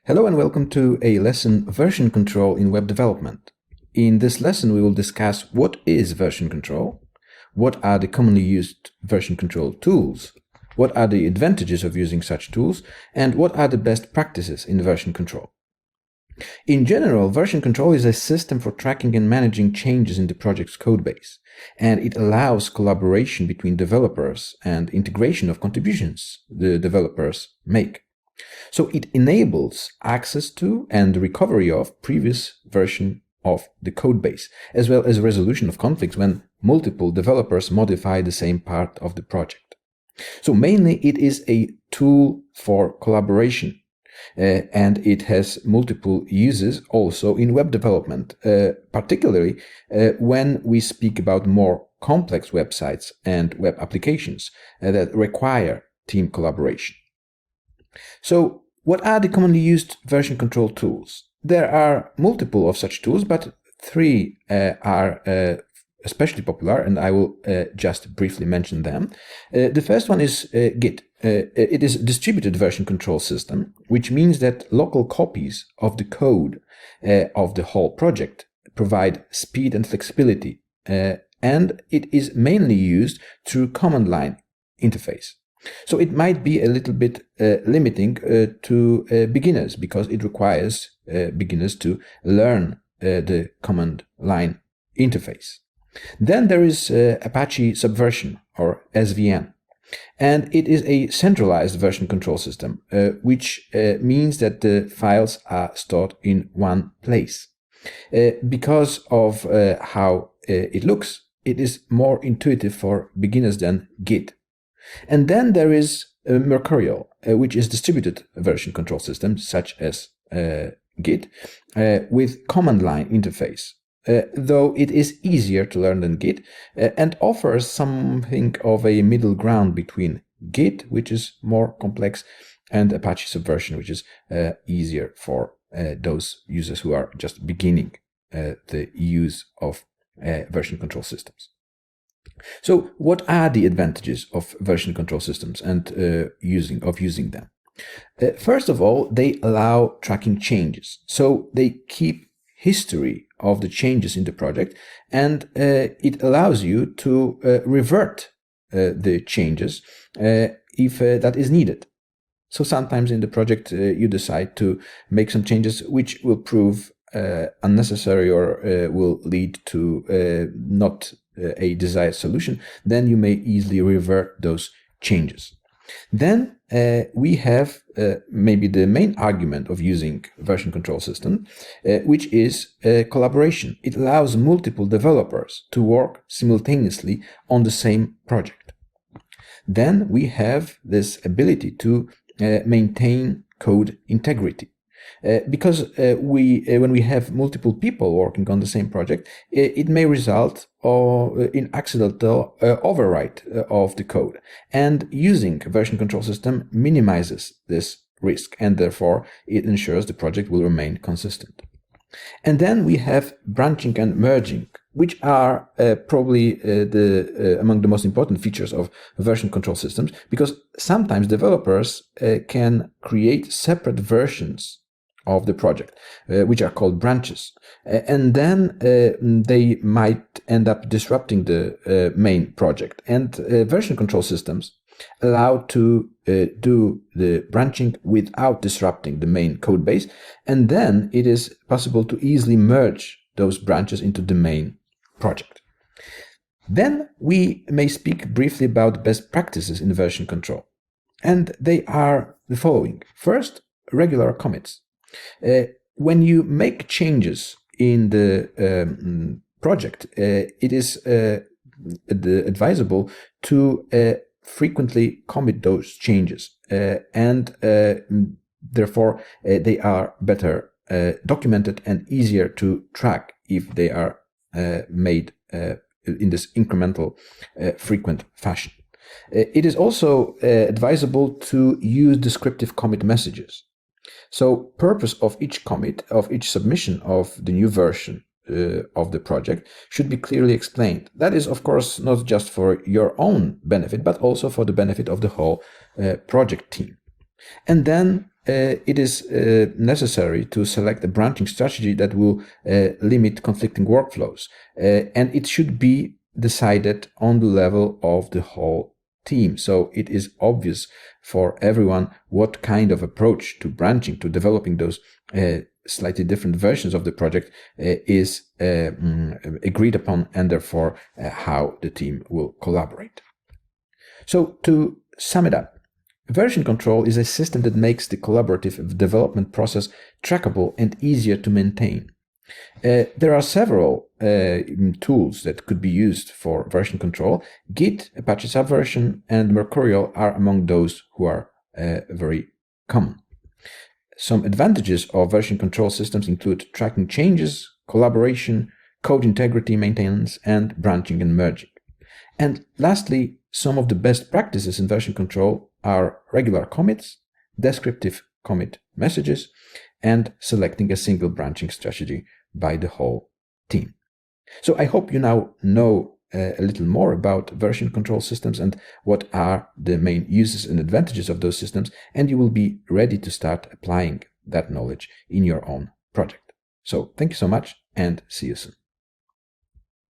Hello and welcome to a lesson Version Control in Web Development. In this lesson we will discuss what is version control, what are the commonly used version control tools, what are the advantages of using such tools, and what are the best practices in version control. In general, version control is a system for tracking and managing changes in the project's codebase, and it allows collaboration between developers and integration of contributions the developers make. So it enables access to and recovery of previous version of the codebase, as well as resolution of conflicts when multiple developers modify the same part of the project. So mainly it is a tool for collaboration, and it has multiple uses also in web development, particularly when we speak about more complex websites and web applications that require team collaboration. So, what are the commonly used version control tools? There are multiple of such tools, but three are especially popular, and I will just briefly mention them. The first one is Git. It is a distributed version control system, which means that local copies of the code of the whole project provide speed and flexibility, and it is mainly used through command line interface. So it might be a little bit limiting to beginners because it requires beginners to learn the command line interface. Then there is Apache Subversion, or SVN, and it is a centralized version control system, which means that the files are stored in one place. Because of how it looks, it is more intuitive for beginners than Git. And then there is Mercurial, which is distributed version control system, such as Git, with command line interface, though it is easier to learn than Git, and offers something of a middle ground between Git, which is more complex, and Apache Subversion, which is easier for those users who are just beginning the use of version control systems. So, what are the advantages of version control systems and using them? First of all, they allow tracking changes. So they keep history of the changes in the project, and it allows you to revert the changes if that is needed. So sometimes in the project you decide to make some changes which will prove unnecessary or will lead to not a desired solution, then you may easily revert those changes. Then we have maybe the main argument of using version control system, which is collaboration. It allows multiple developers to work simultaneously on the same project. Then we have this ability to maintain code integrity. Because when we have multiple people working on the same project, it may result in accidental overwrite of the code. And using a version control system minimizes this risk, and therefore it ensures the project will remain consistent. And then we have branching and merging, which are probably among the most important features of version control systems, because sometimes developers can create separate versions of the project, which are called branches. And then they might end up disrupting the main project. And version control systems allow to do the branching without disrupting the main code base. And then it is possible to easily merge those branches into the main project. Then we may speak briefly about best practices in version control. And they are the following. First, regular commits. When you make changes in the project, it is advisable to frequently commit those changes, and therefore they are better documented and easier to track if they are made in this incremental, frequent fashion. It is also advisable to use descriptive commit messages. So, purpose of each commit, of each submission of the new version of the project should be clearly explained. That is, of course, not just for your own benefit, but also for the benefit of the whole project team. And then it is necessary to select a branching strategy that will limit conflicting workflows. And it should be decided on the level of the whole team. So it is obvious for everyone what kind of approach to branching, to developing those slightly different versions of the project is agreed upon, and therefore how the team will collaborate. So to sum it up, version control is a system that makes the collaborative development process trackable and easier to maintain. There are several tools that could be used for version control. Git, Apache Subversion, and Mercurial are among those who are very common. Some advantages of version control systems include tracking changes, collaboration, code integrity maintenance, and branching and merging. And lastly, some of the best practices in version control are regular commits, descriptive commit messages, and selecting a single branching strategy by the whole team. So I hope you now know a little more about version control systems and what are the main uses and advantages of those systems, and you will be ready to start applying that knowledge in your own project. So thank you so much, and see you soon.